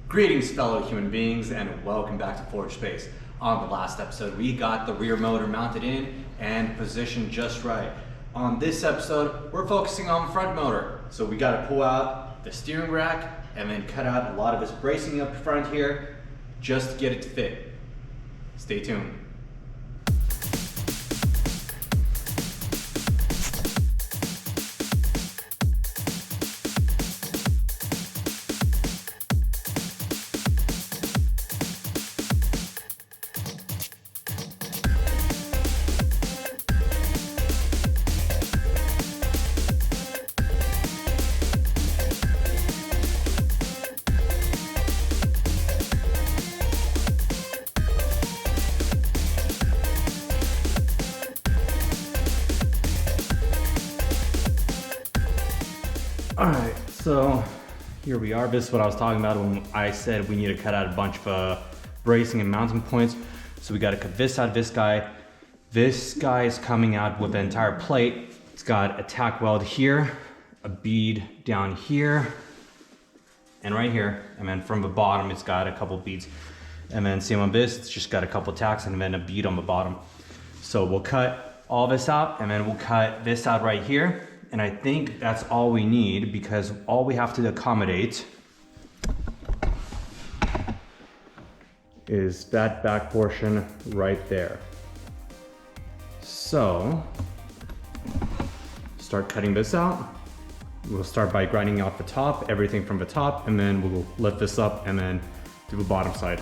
Greetings fellow human beings and welcome back to Forge Space. On the last episode we got the rear motor mounted in and positioned just right. On this episode we're focusing on the front motor. So we got to pull out the steering rack and then cut out a lot of this bracing up front here just to get it to fit. Stay tuned. Alright, so here we are. This is what I was talking about when I said we need to cut out a bunch of bracing and mounting points. So we got to cut this out of this guy. This guy is coming out with the entire plate. It's got a tack weld here, a bead down here, and right here. And then from the bottom, it's got a couple beads. And then same on this, it's just got a couple tacks and then a bead on the bottom. So we'll cut all this out and then we'll cut this out right here. And I think that's all we need because all we have to accommodate is that back portion right there. So, start cutting this out. We'll start by grinding out the top, everything from the top, and then we'll lift this up and then do the bottom side.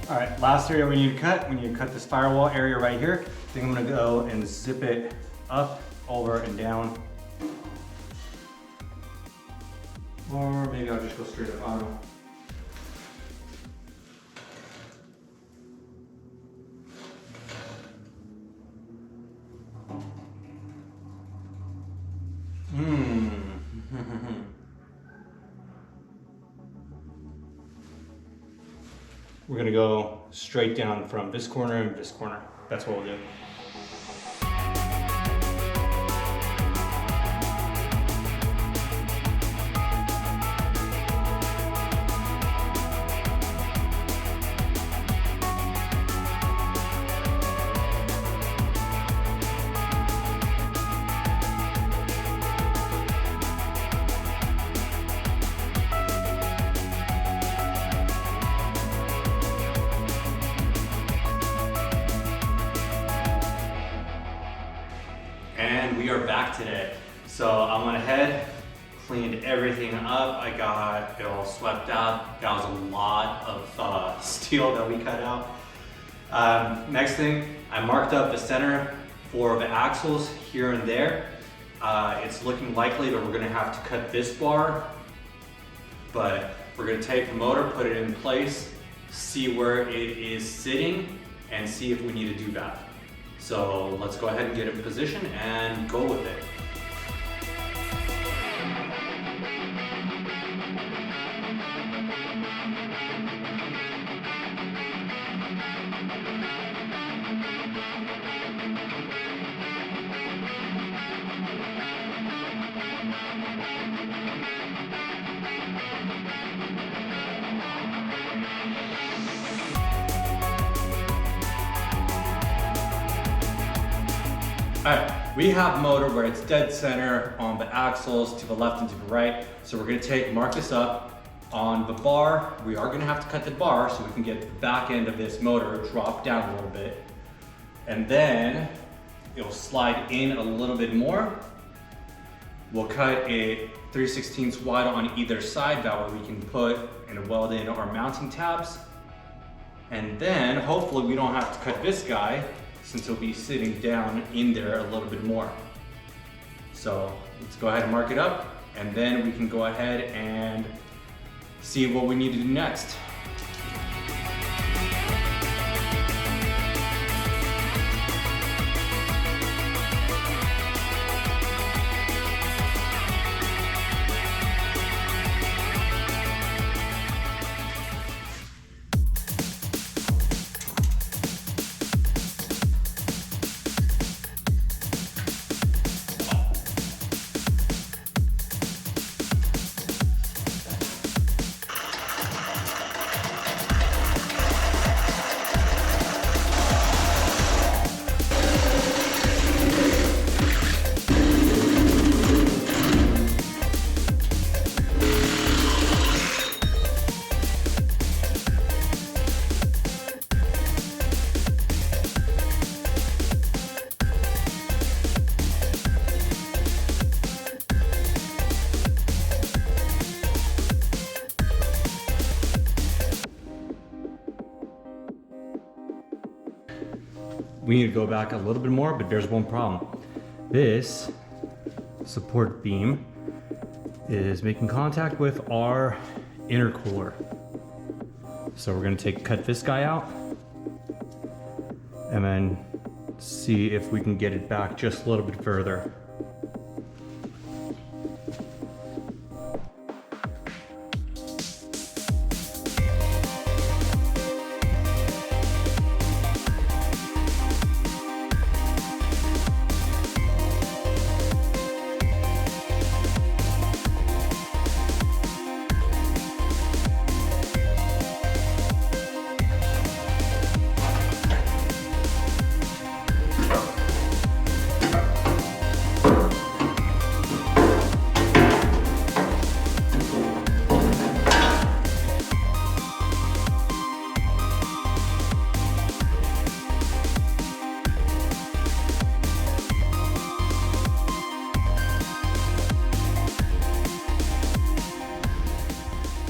All right, last area we need to cut. We need to cut this firewall area right here. I think I'm gonna go and zip it up, over, and down. Or maybe I'll just go straight at bottom. We're gonna go straight down from this corner and this corner. That's what we'll do. and we are back today. So I went ahead, cleaned everything up. I got it all swept out. That was a lot of steel that we cut out. Next thing, I marked up the center for the axles here and there. It's looking likely that we're gonna have to cut this bar, but we're gonna take the motor, put it in place, see where it is sitting, and see if we need to do that. So let's go ahead and get it in position and go with it. Alright, we have motor where it's dead center on the axles to the left and to the right. So we're gonna mark this up on the bar. We are gonna have to cut the bar so we can get the back end of this motor drop down a little bit. And then it'll slide in a little bit more. We'll cut a 3/16 wide on either side, that way we can put and weld in our mounting tabs. And then hopefully we don't have to cut this guy, since it'll be sitting down in there a little bit more. So let's go ahead and mark it up, and then we can go ahead and see what we need to do next. We need to go back a little bit more, but there's one problem. This support beam is making contact with our intercooler. So we're gonna cut this guy out and then see if we can get it back just a little bit further.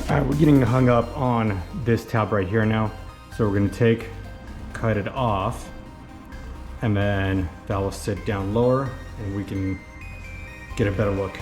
All right, we're getting hung up on this tab right here now. So we're gonna cut it off, and then that will sit down lower and we can get a better look.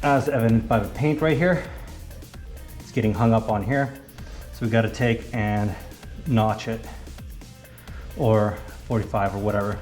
As evident by the paint right here, it's getting hung up on here. So we got to take and notch it, or 45 or whatever.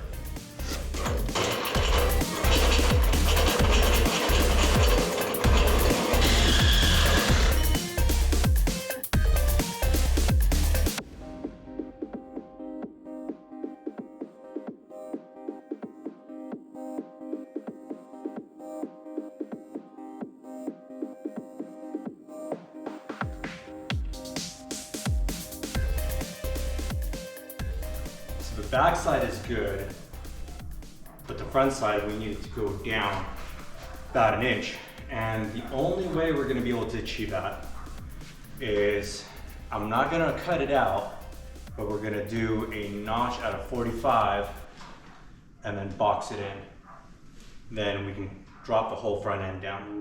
back side is good, but the front side we need it to go down about an inch. And the only way we're gonna be able to achieve that is, I'm not gonna cut it out, but we're gonna do a notch out of 45 and then box it in. Then we can drop the whole front end down.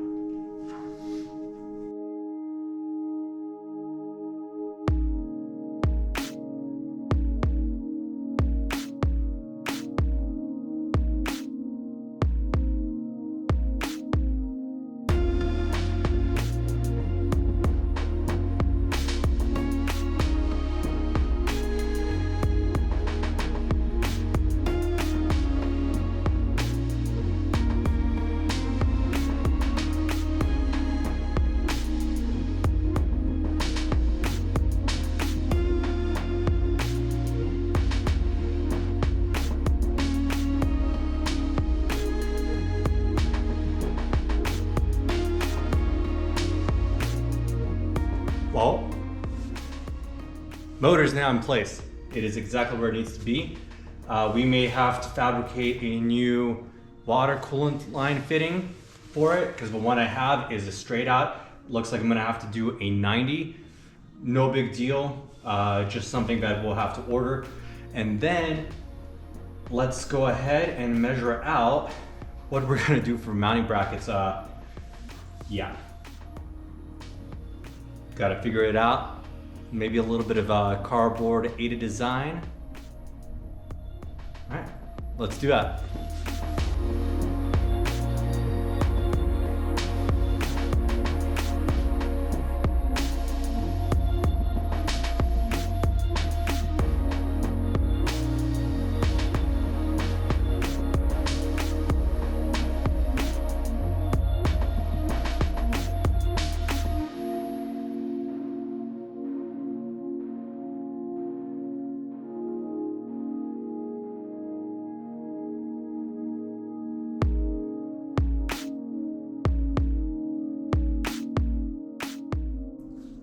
Well, motor is now in place. It is exactly where it needs to be. We may have to fabricate a new water coolant line fitting for it, because the one I have is a straight out. Looks like I'm gonna have to do a 90. No big deal, just something that we'll have to order. And then let's go ahead and measure out what we're gonna do for mounting brackets. Yeah. Got to figure it out. Maybe a little bit of cardboard aided design. All right, let's do that.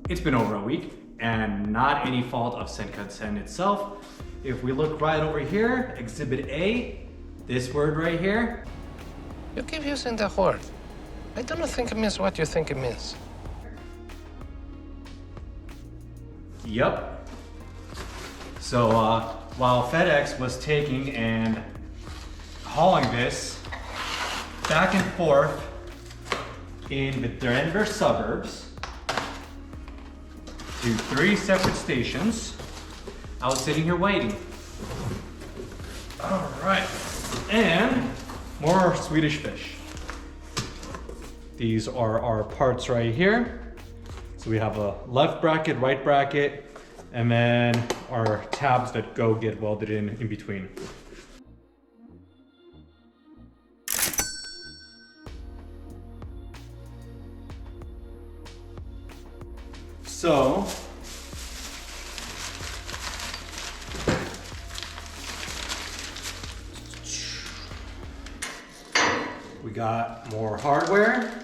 It's been over a week, and not any fault of Sencut itself. If we look right over here, Exhibit A, this word right here. You keep using that word. I don't think it means what you think it means. Yep. So while FedEx was taking and hauling this back and forth in the Denver suburbs, to 3 separate stations, I was sitting here waiting. All right, and more Swedish fish. These are our parts right here. So we have a left bracket, right bracket, and then our tabs that go get welded in between. So, we got more hardware,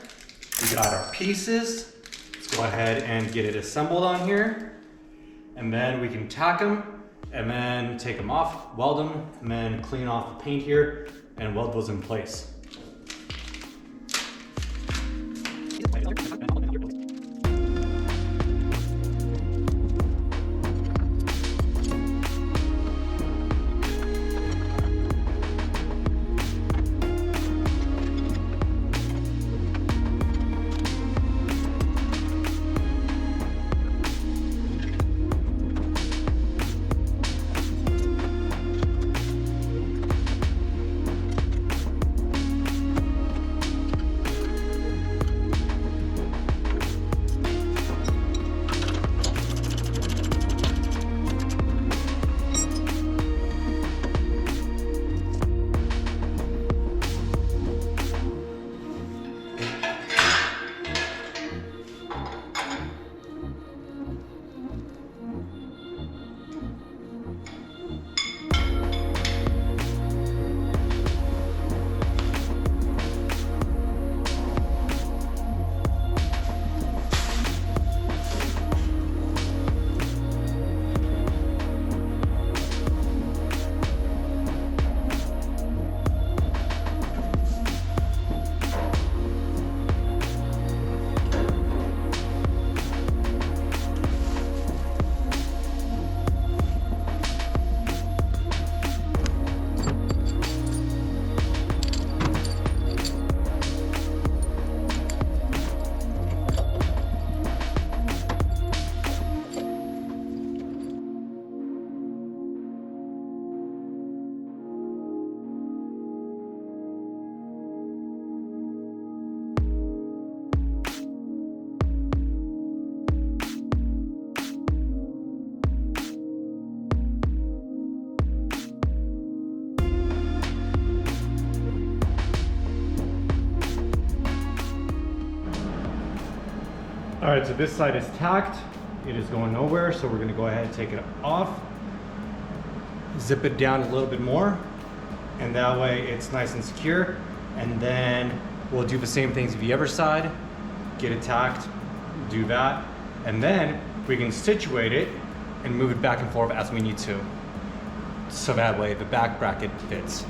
we got our pieces. Let's go ahead and get it assembled on here. And then we can tack them and then take them off, weld them, and then clean off the paint here and weld those in place. All right, so this side is tacked. It is going nowhere, so we're gonna go ahead and take it off. Zip it down a little bit more, and that way it's nice and secure. And then we'll do the same things to the other side, get it tacked, do that, and then we can situate it and move it back and forth as we need to. So that way the back bracket fits.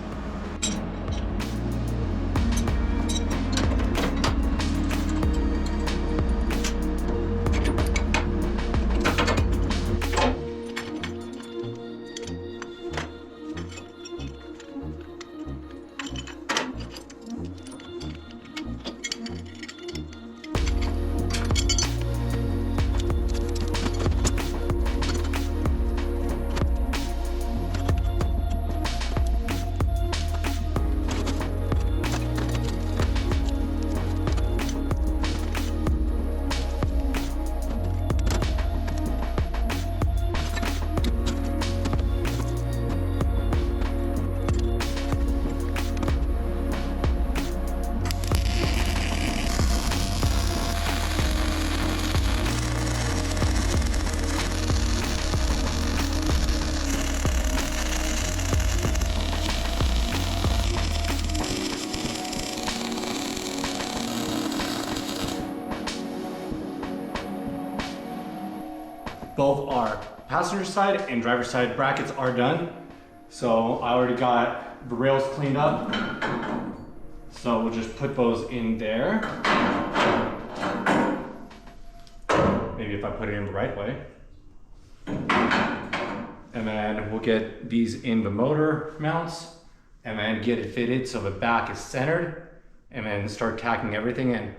Both our passenger side and driver side brackets are done. So I already got the rails cleaned up. So we'll just put those in there. Maybe if I put it in the right way. And then we'll get these in the motor mounts and then get it fitted so the back is centered and then start tacking everything in.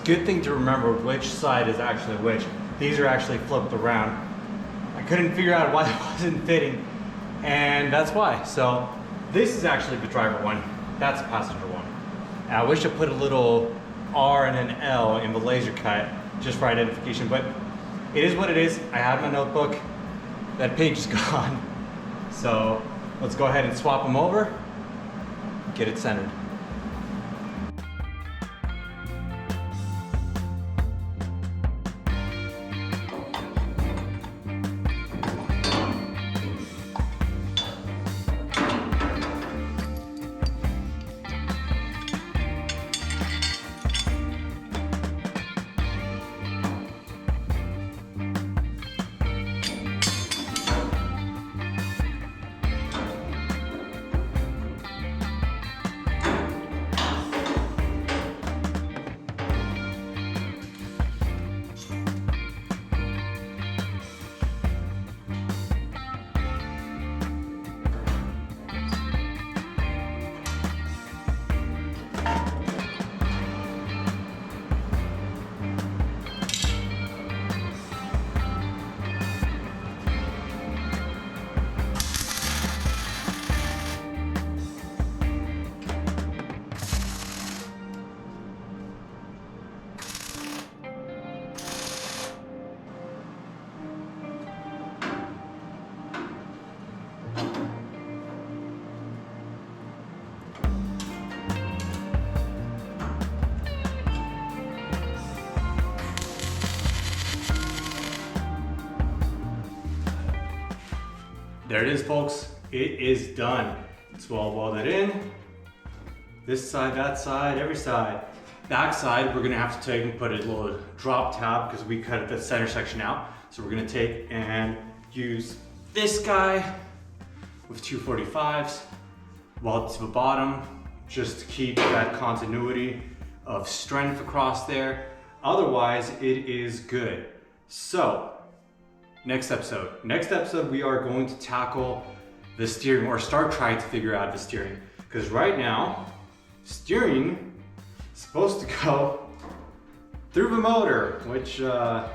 Good thing to remember which side is actually which. These are actually flipped around. I couldn't figure out why it wasn't fitting, and that's why. So this is actually the driver one. That's the passenger one. And I wish I put a little R and an L in the laser cut just for identification, but it is what it is. I have my notebook. That page is gone. So let's go ahead and swap them over, get it centered. There it is, folks. It is done. It's well welded in. This side, that side, every side. Back side, we're gonna have to take and put a little drop tab because we cut the center section out. So we're gonna take and use this guy with 245s, weld to the bottom, just to keep that continuity of strength across there. Otherwise, it is good. So, next episode we are going to tackle the steering, or start trying to figure out the steering. Because right now, steering is supposed to go through the motor, which I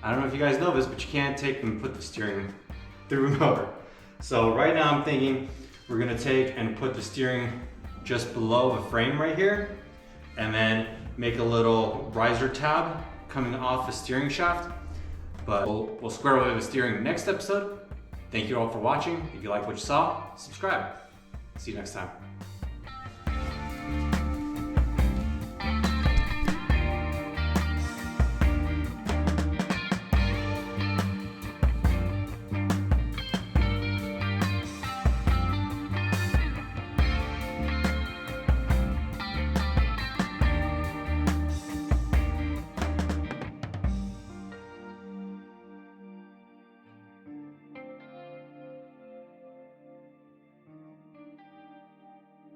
don't know if you guys know this, but you can't take and put the steering through the motor. So right now I'm thinking we're gonna take and put the steering just below the frame right here, and then make a little riser tab coming off the steering shaft. But we'll square away the steering next episode. Thank you all for watching. If you like what you saw, subscribe. See you next time.